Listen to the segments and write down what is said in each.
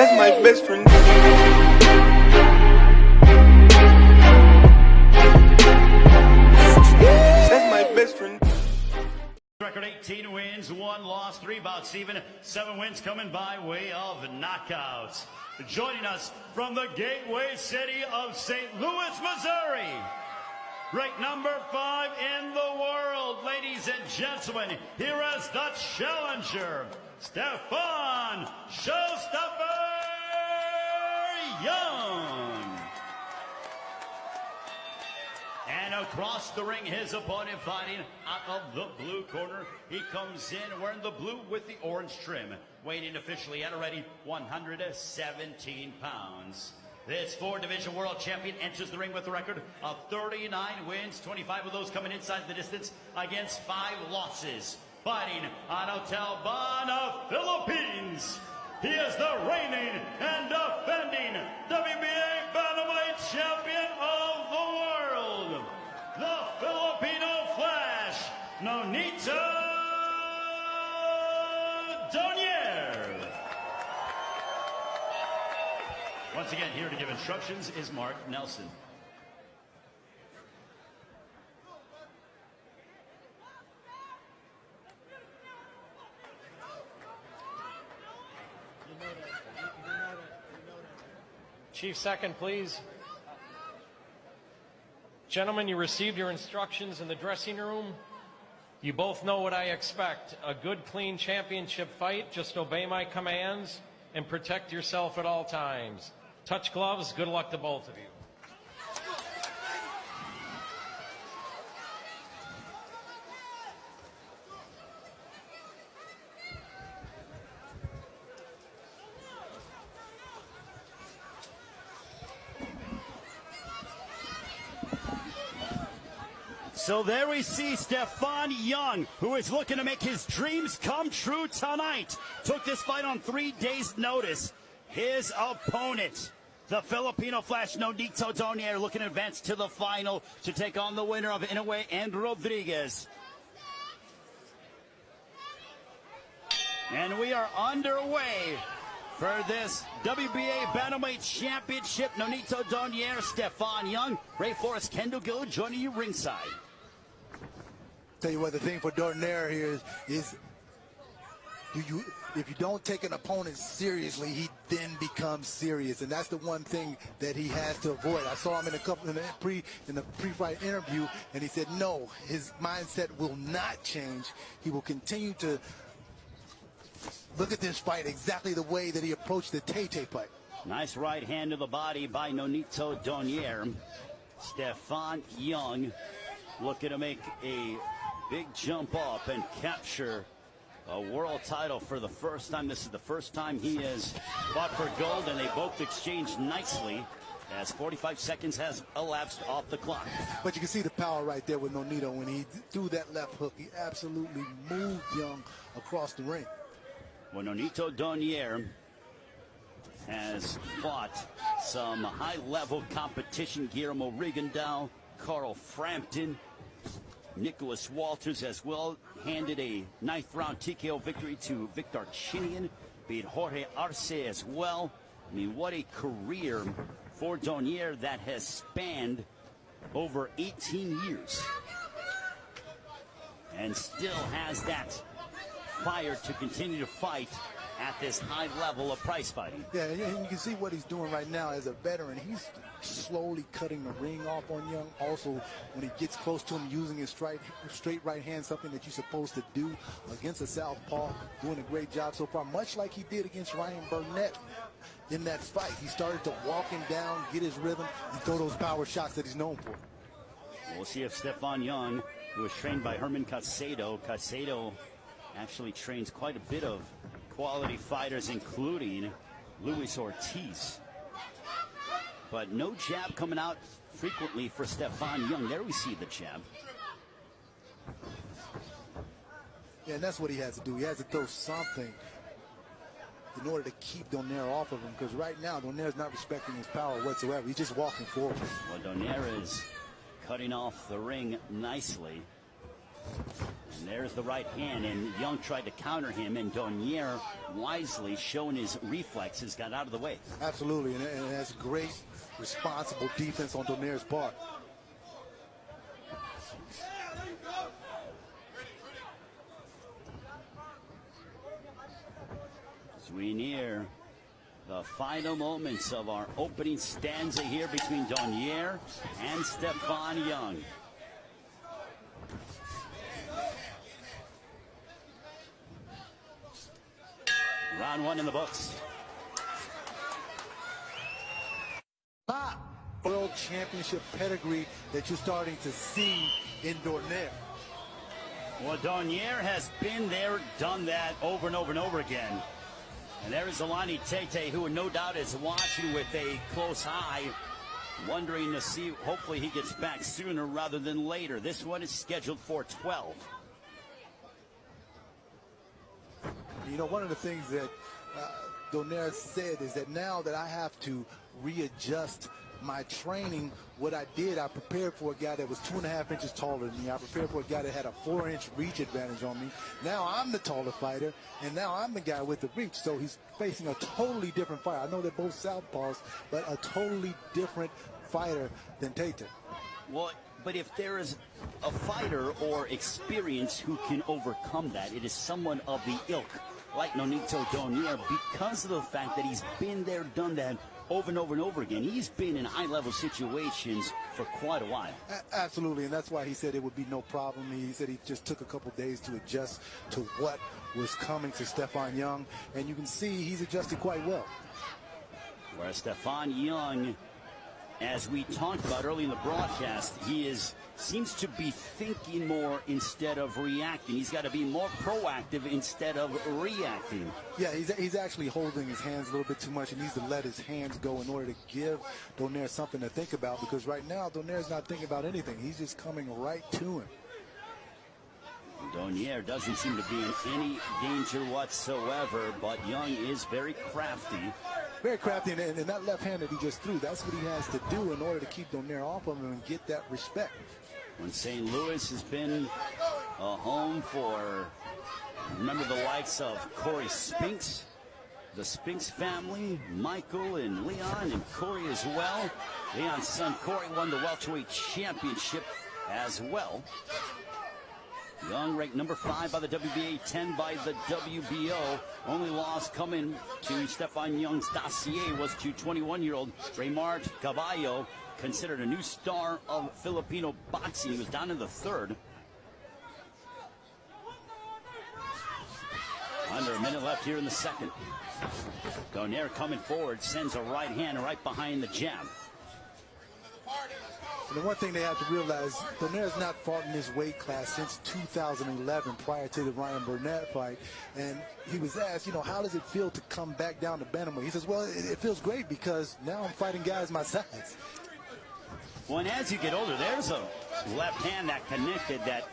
That's my best friend. That's my best friend. Record 18 wins, 1 loss, 3 bouts even, 7 wins coming by way of knockouts. Joining us from the gateway city of St. Louis, Missouri, ranked number 5 in the world, ladies and gentlemen, here is the challenger, Stephon Showstopper Young. And across the ring, his opponent fighting out of the blue corner. He comes in wearing the blue with the orange trim, weighing in officially at already 117 pounds. This 4-division world champion enters the ring with a record of 39 wins, 25 of those coming inside the distance against 5 losses. Fighting out of Talbana, Philippines, he is the reigning and defending WBA Bantamweight champion of the world, the Filipino Flash, Nonito Donaire. Once again, here to give instructions is Mark Nelson. Chief second, please. Gentlemen, you received your instructions in the dressing room. You both know what I expect. A good, clean championship fight. Just obey my commands and protect yourself at all times. Touch gloves. Good luck to both of you. So there we see Stephon Young, who is looking to make his dreams come true tonight. Took this fight on 3 days' notice. His opponent, the Filipino Flash, Nonito Donaire, looking to advance to the final to take on the winner of Inoue and Rodriguez. And we are underway for this WBA Bantamweight Championship. Nonito Donaire, Stephon Young, Ray Forrest, Kendall Gill joining you ringside. Tell you what, the thing for Donaire here is if you don't take an opponent seriously, he then becomes serious, and that's the one thing that he has to avoid. I saw him in the pre-fight interview, and he said no, his mindset will not change. He will continue to look at this fight exactly the way that he approached the Tay-Tay fight. Nice right hand to the body by Nonito Donaire. Stephon Young looking to make a big jump up and capture a world title for the first time. This is the first time he has fought for gold, and they both exchanged nicely as 45 seconds has elapsed off the clock. But you can see the power right there with Nonito. When he threw that left hook, he absolutely moved Young across the ring. Well, Nonito Donaire has fought some high-level competition. Guillermo Rigondeaux, Carl Frampton, Nicholas Walters as well, handed a 9th-round TKO victory to Victor Chinian, beat Jorge Arce as well. I mean, what a career for Donaire that has spanned over 18 years. And still has that fire to continue to fight at this high level of prize fighting. Yeah, and you can see what he's doing right now as a veteran. He's slowly cutting the ring off on Young. Also, when he gets close to him, using his straight right hand, something that you're supposed to do against a southpaw. Doing a great job so far, much like he did against Ryan Burnett in that fight. He started to walk him down, get his rhythm, and throw those power shots that he's known for. We'll see if Stephon Young, who was trained by Herman Caicedo actually trains quite a bit of quality fighters, including Luis Ortiz. But no jab coming out frequently for Stephon Young. There we see the jab. Yeah, and that's what he has to do. He has to throw something in order to keep Donaire off of him, because right now Donaire's not respecting his power whatsoever. He's just walking forward. Well, Donaire is cutting off the ring nicely. And there's the right hand, and Young tried to counter him, and Donaire, wisely showing his reflexes, got out of the way. Absolutely, and that's great, responsible defense on Donaire's part. As we near the final moments of our opening stanza here between Donaire and Stephon Young. Round one in the books. World Championship pedigree that you're starting to see in Donaire. Well, Donaire has been there, done that over and over and over again. And there is Alani Tete, who no doubt is watching with a close eye, wondering to see, hopefully he gets back sooner rather than later. This one is scheduled for 12. You know, one of the things that Donaire said is that now that I have to readjust my training, what I did, I prepared for a guy that was 2.5 inches taller than me. I prepared for a guy that had a 4-inch reach advantage on me. Now I'm the taller fighter, and now I'm the guy with the reach. So he's facing a totally different fighter. I know they're both southpaws, but a totally different fighter than Tate. Well, but if there is a fighter or experience who can overcome that, it is someone of the ilk like Nonito Donaire, because of the fact that he's been there, done that over and over and over again. He's been in high-level situations for quite a while. Absolutely, and that's why he said it would be no problem. He said he just took a couple days to adjust to what was coming to Stephon Young, and you can see he's adjusted quite well. Whereas Stephon Young, as we talked about early in the broadcast, he seems to be thinking more instead of reacting. He's got to be more proactive instead of reacting. Yeah, he's actually holding his hands a little bit too much. He needs to let his hands go in order to give Donaire something to think about, because right now Donaire's not thinking about anything. He's just coming right to him. Donaire doesn't seem to be in any danger whatsoever, but Young is very crafty. Very crafty, and that left hand that he just threw, that's what he has to do in order to keep Donaire off of him and get that respect. When St. Louis has been a home for, remember, the likes of Corey Spinks, the Spinks family, Michael and Leon and Corey as well. Leon's son Corey won the welterweight championship as well. Young ranked number 5 by the WBA, 10 by the WBO. Only loss coming to Stephon Young's dossier was to 21-year-old Raymart Caballo, considered a new star of Filipino boxing. He was down in the 3rd. Under a minute left here in the 2nd. Donaire coming forward, sends a right hand right behind the jab. And the one thing they have to realize, Donaire's not fought in this weight class since 2011, prior to the Ryan Burnett fight. And he was asked, you know, how does it feel to come back down to bantamweight? He says, well, it feels great because now I'm fighting guys my size. Well, and as you get older, there's a left hand that connected that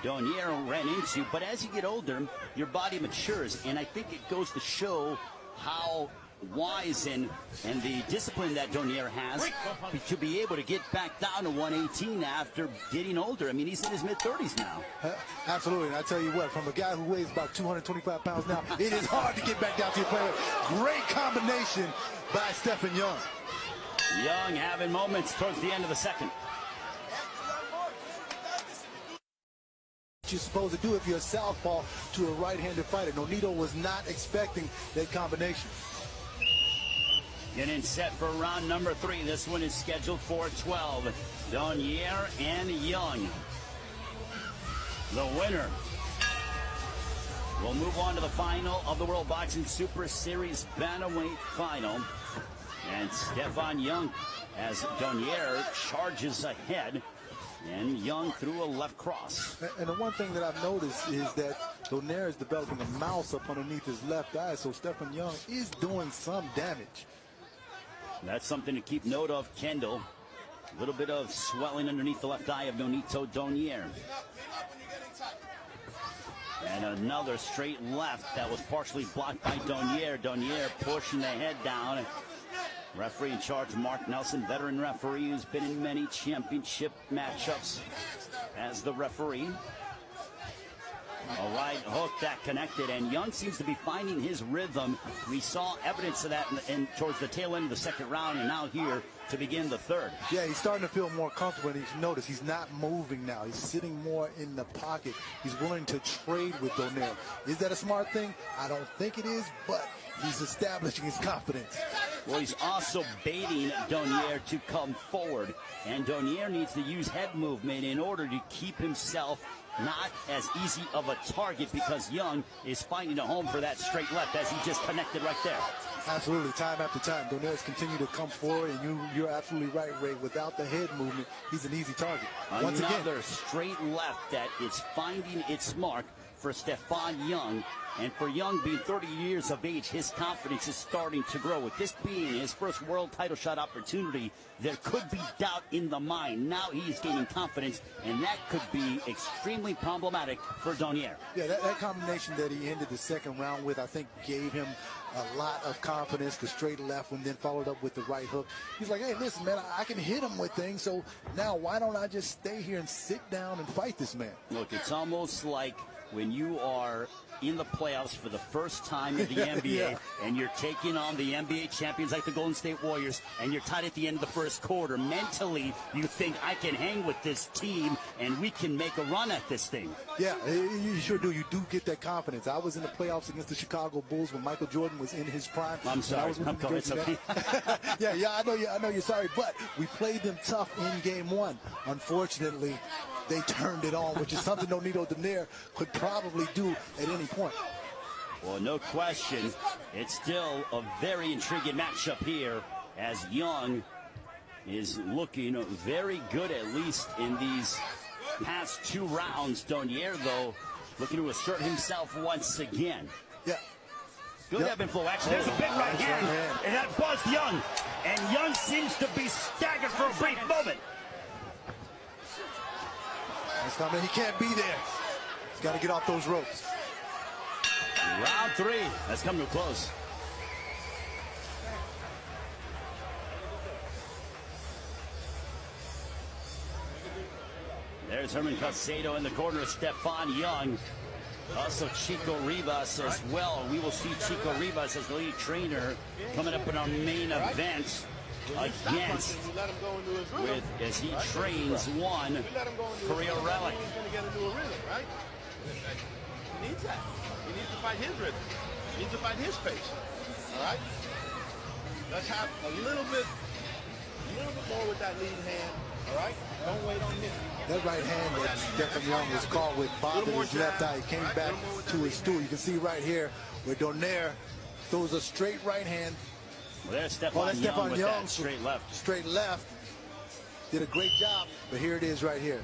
Donaire ran into. But as you get older, your body matures. And I think it goes to show how wise and the discipline that Donaire has to be able to get back down to 118 after getting older. I mean, he's in his mid-30s now. Absolutely, and I tell you what, from a guy who weighs about 225 pounds now, it is hard to get back down to your player. Great combination by Stephon Young. Young having moments towards the end of the 2nd. You're supposed to do if you're a southpaw to a right-handed fighter. Nonito was not expecting that combination. Getting set for round number 3. This one is scheduled for 12. Donaire and Young. The winner will move on to the final of the World Boxing Super Series Bantamweight Final. And Stephon Young, as Donaire charges ahead, and Young threw a left cross. And the one thing that I've noticed is that Donaire is developing a mouse up underneath his left eye, so Stephon Young is doing some damage. That's something to keep note of, Kendall. A little bit of swelling underneath the left eye of Nonito Donaire. And another straight left that was partially blocked by Donaire. Donaire pushing the head down. Referee in charge, Mark Nelson, veteran referee who's been in many championship matchups as the referee. A right hook that connected, and Young seems to be finding his rhythm. We saw evidence of that towards the tail end of the second round, and now here to begin the third. Yeah, he's starting to feel more comfortable, and you notice he's not moving now. He's sitting more in the pocket. He's willing to trade with Donaire. Is that a smart thing? I don't think it is, but he's establishing his confidence. Well, he's also baiting Donaire to come forward, and Donaire needs to use head movement in order to keep himself not as easy of a target, because Young is finding a home for that straight left as he just connected right there. Absolutely, time after time, Donaire's continue to come forward, and you're absolutely right, Ray. Without the head movement, he's an easy target. Once again, another straight left that is finding its mark for Stephon Young. And for Young, being 30 years of age, his confidence is starting to grow. With this being his first world title shot opportunity, there could be doubt in the mind. Now he is gaining confidence, and that could be extremely problematic for Donaire. Yeah, that combination that he ended the second round with, I think, gave him a lot of confidence. The straight left one, then followed up with the right hook. He's like, hey, listen, man, I can hit him with things, so now why don't I just stay here and sit down and fight this man? Look, it's almost like when you are in the playoffs for the first time in the NBA, yeah, and you're taking on the NBA champions like the Golden State Warriors, and you're tied at the end of the first quarter. Mentally, you think, I can hang with this team, and we can make a run at this thing. Yeah, you sure do. You do get that confidence. I was in the playoffs against the Chicago Bulls when Michael Jordan was in his prime. I'm sorry. I'm coming. It's okay. yeah, I know you're sorry, but we played them tough in game one. Unfortunately, they turned it on, which is something Nonito Donaire could probably do at any point. Well, no question. It's still a very intriguing matchup here, as Young is looking very good, at least in these past two rounds. Donaire, though, looking to assert himself once again. Yeah. Good ebb and flow action. There's a big right hand, and that buzzed Young. And Young seems to be staggered for a brief moment. That's not that he can't be there. He's got to get off those ropes. Round three has come to a close. There's Herman Caicedo in the corner of Stephon Young. Also Chico Rivas as well. We will see Chico Rivas as the lead trainer coming up in our main event against, as he trains one career relic. He's going to get into a rhythm, right? He needs that. He needs to fight his rhythm. He needs to fight his pace. All right? Let's have a little bit more with that lead hand. All right? Don't wait on him. That right hand that Stephon Young was caught with bothered his left eye. He came back to his stool. You can see right here where Donaire throws a straight right hand. Well, there's Stephon Young with that straight left. Straight left. Did a great job, but here it is right here.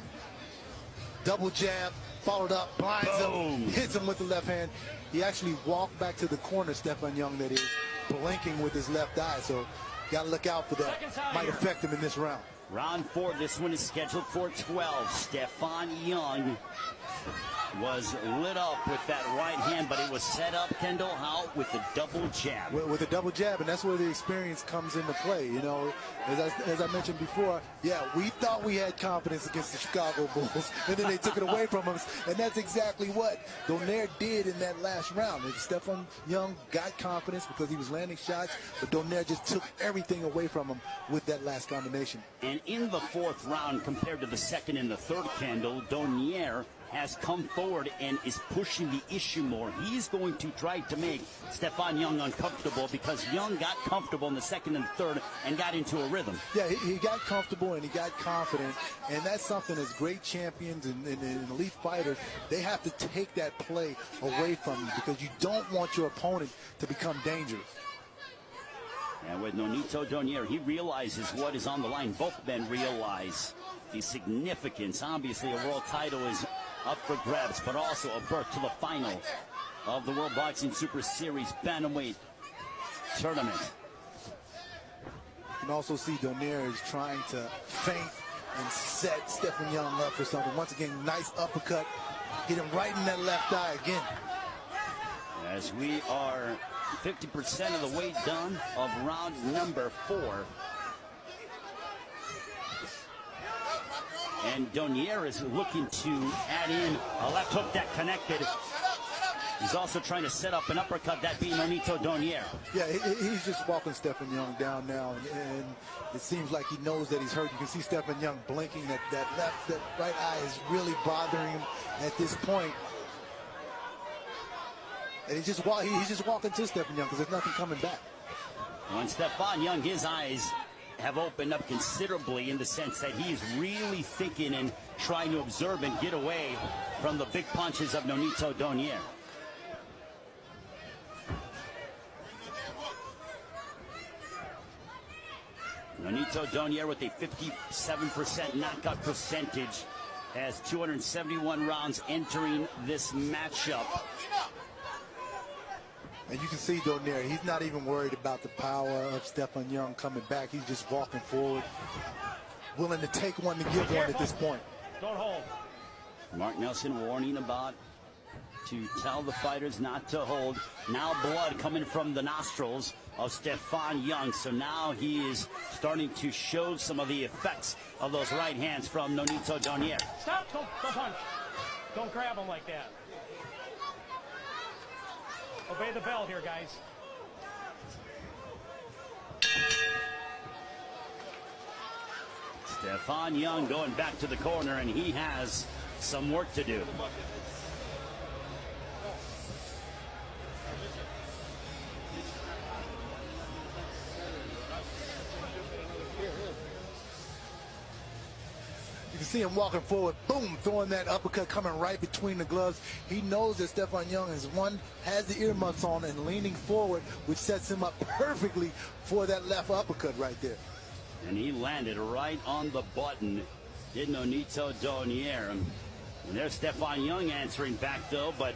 Double jab, followed up, blinds him, hits him with the left hand. He actually walked back to the corner, Stephon Young, that is, blinking with his left eye. So got to look out for that. Might affect him in this round. Round four, this one is scheduled for 12. Stephon Young was lit up with that right hand, but it was set up, Kendall, how? With the double jab. With a double jab, and that's where the experience comes into play. You know, as I mentioned before, yeah, we thought we had confidence against the Chicago Bulls, and then they took it away from us, and that's exactly what Donaire did in that last round. And Stephon Young got confidence because he was landing shots, but Donaire just took everything away from him with that last combination. And in the fourth round, compared to the second and the third, Kendall, Donaire has come forward and is pushing the issue more. He's going to try to make Stephon Young uncomfortable, because Young got comfortable in the second and third and got into a rhythm. Yeah, he got comfortable and he got confident, and that's something as great champions and elite fighters, they have to take that play away from you, because you don't want your opponent to become dangerous. And with Nonito Donaire, he realizes what is on the line. Both men realize the significance. Obviously, a world title is up for grabs, but also a berth to the final of the World Boxing Super Series Bantamweight Tournament. You can also see Donaire is trying to feint and set Stephon Young up for something. Once again, nice uppercut. Hit him right in that left eye again. As we are 50% of the way done of round number 4. And Donaire is looking to add in a left hook that connected. He's also trying to set up an uppercut, that being Nonito Donaire. Yeah, he's just walking Stephon Young down now, and it seems like he knows that he's hurt. You can see Stephon Young blinking. That right eye is really bothering him at this point. And he's just walking to Stephon Young because there's nothing coming back. When Stephon Young, his eyes have opened up considerably in the sense that he's really thinking and trying to observe and get away from the big punches of Nonito Donaire. Nonito Donaire with a 57% knockout percentage, has 271 rounds entering this matchup. And you can see Donaire, he's not even worried about the power of Stephon Young coming back. He's just walking forward, willing to take one to give one at this point. Don't hold. Mark Nelson warning about to tell the fighters not to hold. Now blood coming from the nostrils of Stephon Young. So now he is starting to show some of the effects of those right hands from Nonito Donaire. Stop, don't punch. Don't grab him like that. Obey the bell here, guys. Stephon Young going back to the corner, and he has some work to do. You can see him walking forward, boom, throwing that uppercut coming right between the gloves. He knows that Stephon Young has the earmuffs on and leaning forward, which sets him up perfectly for that left uppercut right there. And he landed right on the button, did Nonito Donaire. And there's Stephon Young answering back, though, but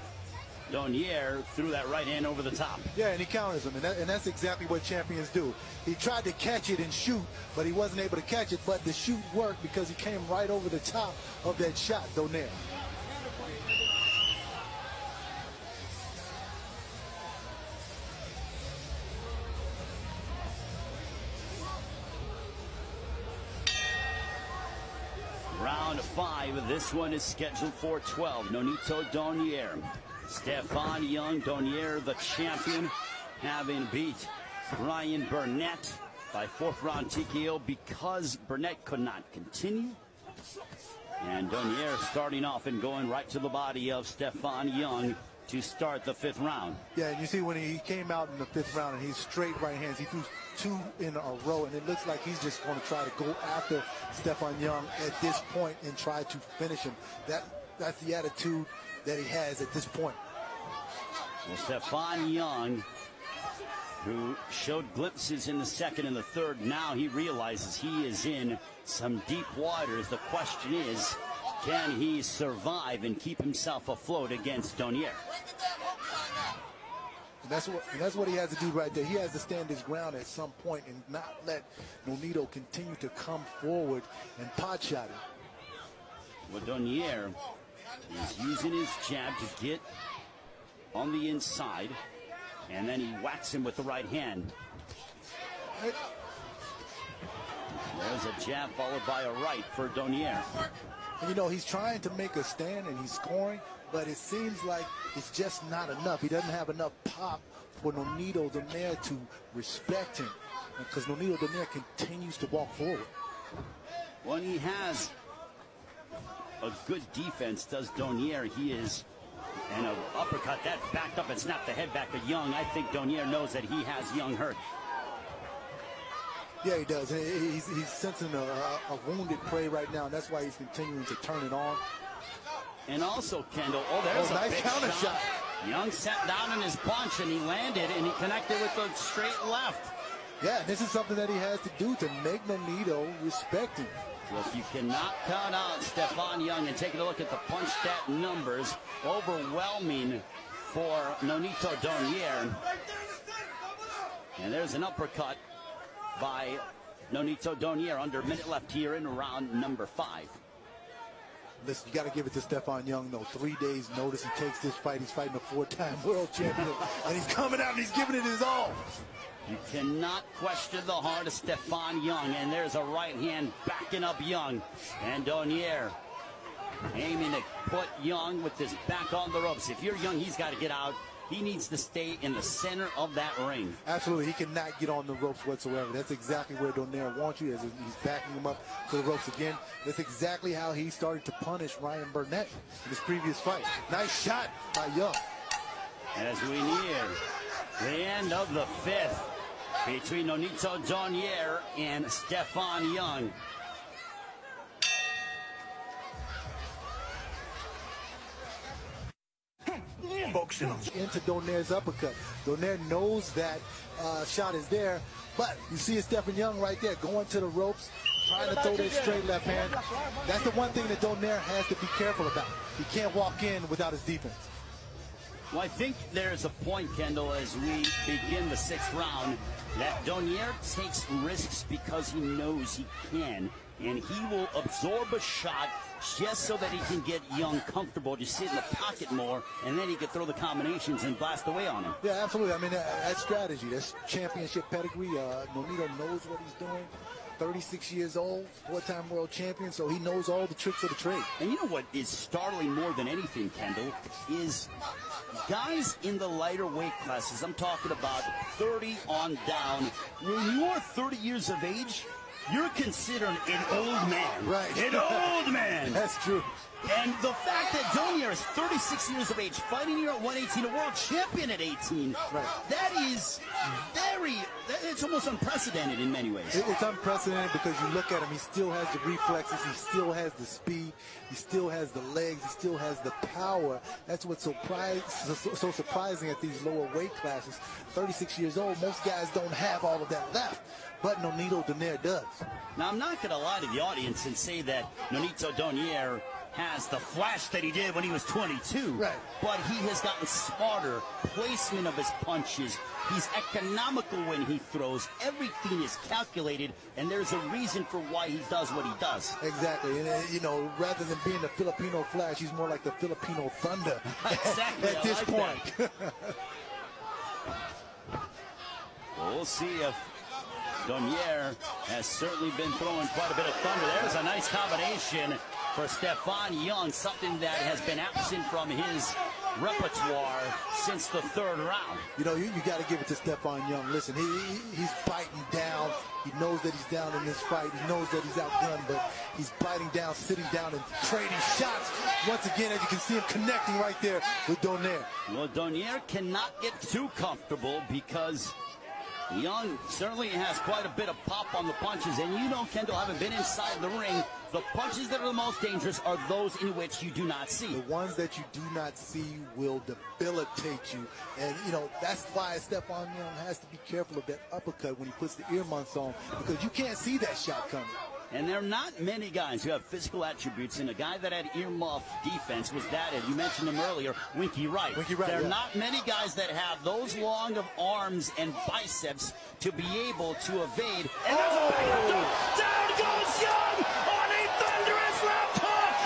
Donaire threw that right hand over the top. Yeah, and he counters him, and that's exactly what champions do. He tried to catch it and shoot, but he wasn't able to catch it, but the shoot worked because he came right over the top of that shot, Donaire. Round 5, this one is scheduled for 12. Nonito Donaire. Stephon Young, Donaire the champion, having beat Ryan Burnett by 4th round TKO because Burnett could not continue. And Donaire starting off and going right to the body of Stephon Young to start the 5th round. Yeah, and you see when he came out in the 5th round and he's straight right hands, he threw 2 in a row, and it looks like he's just going to try to go after Stephon Young at this point and try to finish him. That's the attitude that he has at this point. Well, Stephon Young, who showed glimpses in the 2nd and the 3rd, now he realizes he is in some deep waters. The question is, can he survive and keep himself afloat against Donaire? And that's what he has to do right there. He has to stand his ground at some point and not let Nonito continue to come forward and pot shot him. Well, Donaire is using his jab to get on the inside, and then he whacks him with the right hand. There's a jab followed by a right for Donaire. And you know, he's trying to make a stand and he's scoring, but it seems like it's just not enough. He doesn't have enough pop for Nonito Donaire to respect him, because Nonito Donaire continues to walk forward. When he has a good defense, does Donaire, he is, and an uppercut that backed up and snapped the head back of Young. I think Donaire knows that he has Young hurt. Yeah, he does. He's sensing a wounded prey right now, and that's why he's continuing to turn it on. And also, Kendall, there's a nice big counter shot. Young sat down in his punch, and he landed, and he connected with the straight left. Yeah, this is something that he has to do to make Nonito respect him. So if you cannot count out Stephon Young, and taking a look at the punch stat numbers, overwhelming for Nonito Donaire. And there's an uppercut by Nonito Donaire under a minute left here in round number 5. Listen, you got to give it to Stephon Young, though. 3 days notice. He takes this fight. He's fighting a 4-time world champion, and he's coming out and he's giving it his all. You cannot question the heart of Stephon Young, and there's a right hand backing up Young. And Donaire aiming to put Young with his back on the ropes. If you're Young, he's got to get out. He needs to stay in the center of that ring. Absolutely. He cannot get on the ropes whatsoever. That's exactly where Donaire wants you, as he's backing him up to the ropes again. That's exactly how he started to punish Ryan Burnett in his previous fight. Nice shot by Young. As we near the end of the fifth between Nonito Donaire and Stephon Young. Into Donaire's uppercut. Donaire knows that shot is there, but you see Stephon Young right there going to the ropes, trying to throw that straight left hand. That's the one thing that Donaire has to be careful about. He can't walk in without his defense. Well, I think there's a point, Kendall, as we begin the sixth round, that Donaire takes risks because he knows he can, and he will absorb a shot just so that he can get Young comfortable, just sit in the pocket more, and then he can throw the combinations and blast away on him. Yeah, absolutely. I mean, that's strategy. That's championship pedigree. Nonito knows what he's doing. 36 years old, four-time world champion, so he knows all the tricks of the trade. And you know what is startling more than anything, Kendall, is guys in the lighter weight classes, I'm talking about 30 on down, when you're 30 years of age, you're considered an old man. Right. An old man. That's true. And the fact that Donaire is 36 years of age, fighting here at 118, a world champion at 18, right. That is it's almost unprecedented in many ways. It's unprecedented because you look at him, he still has the reflexes, he still has the speed, he still has the legs, he still has the power. That's what's so surprising at these lower weight classes. 36 years old, most guys don't have all of that left, but Nonito Donaire does. Now, I'm not going to lie to the audience and say that Nonito Donaire has the flash that he did when he was 22. Right. But he has gotten smarter. Placement of his punches. He's economical when he throws. Everything is calculated, and there's a reason for why he does what he does. Exactly. And, you know, rather than being the Filipino Flash, he's more like the Filipino Thunder exactly. at this point. Well, we'll see if Donaire has certainly been throwing quite a bit of thunder. There's a nice combination for Stephon Young, something that has been absent from his repertoire since the third round. You know, you got to give it to Stephon Young. Listen, he's biting down. He knows that he's down in this fight. He knows that he's outgunned, but he's biting down, sitting down, and trading shots. Once again, as you can see him connecting right there with Donaire. Well, Donaire cannot get too comfortable because Young certainly has quite a bit of pop on the punches, and you know, Kendall, having been inside the ring, the punches that are the most dangerous are those in which you do not see. The ones that you do not see will debilitate you, and you know that's why Stephon Young has to be careful of that uppercut when he puts the earmuffs on, because you can't see that shot coming. And there are not many guys who have physical attributes, and a guy that had earmuff defense was that, and you mentioned him earlier, Winky Wright. There are not many guys that have those long of arms and biceps to be able to evade. And there's a back down goes Young on a thunderous left hook!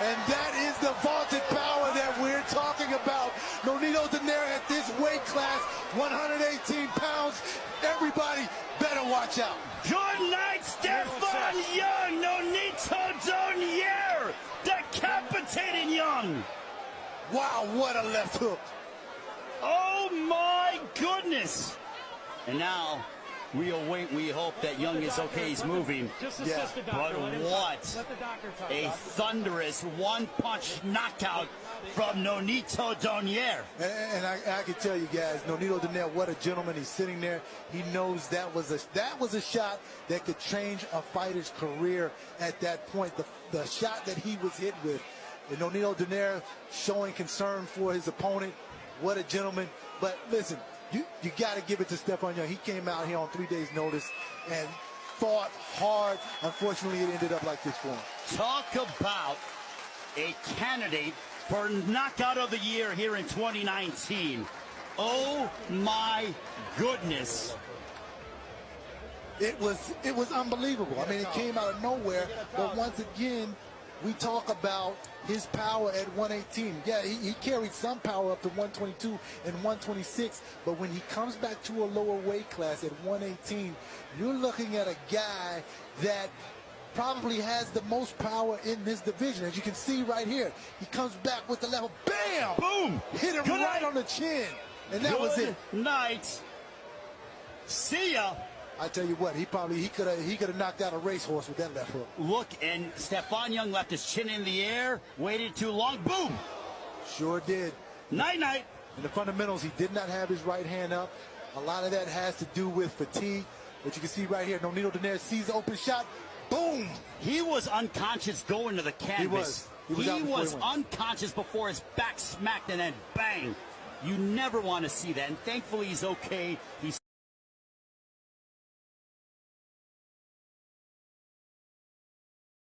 And that is the vaulted power that we're talking about. Nonito Donaire at this weight class, 118 pounds. Everybody better watch out. Good night, Stephon Young. Nonito Donaire decapitating Young. Wow, what a left hook. Oh, my goodness. And now we await, we hope that Young is okay. He's moving. Yeah. But what a thunderous one-punch knockout from Nonito Donaire. And I can tell you guys, Nonito Donaire, what a gentleman. He's sitting there. He knows that was a shot that could change a fighter's career at that point. The shot that he was hit with. And Nonito Donaire showing concern for his opponent. What a gentleman. But listen, you got to give it to Stephon Young. He came out here on 3 days' notice and fought hard. Unfortunately, it ended up like this for him. Talk about a candidate for knockout of the year here in 2019. Oh my goodness. It was unbelievable. I mean, it came out of nowhere, but once again, we talk about his power at 118. Yeah, he carried some power up to 122 and 126, but when he comes back to a lower weight class at 118, you're looking at a guy that probably has the most power in this division. As you can see right here, he comes back with the level, bam! Boom! Hit him Good right night. on the chin, and that was it. Good night. See ya. I tell you what, he could have knocked out a racehorse with that left hook. Look, and Stephon Young left his chin in the air, waited too long, boom! Sure did. Night-night. In the fundamentals, he did not have his right hand up. A lot of that has to do with fatigue. But you can see right here, Nonito Donaire sees the open shot, boom! He was unconscious going to the canvas. He was out before he went. Unconscious before his back smacked, and then bang. You never want to see that, and thankfully he's okay. He's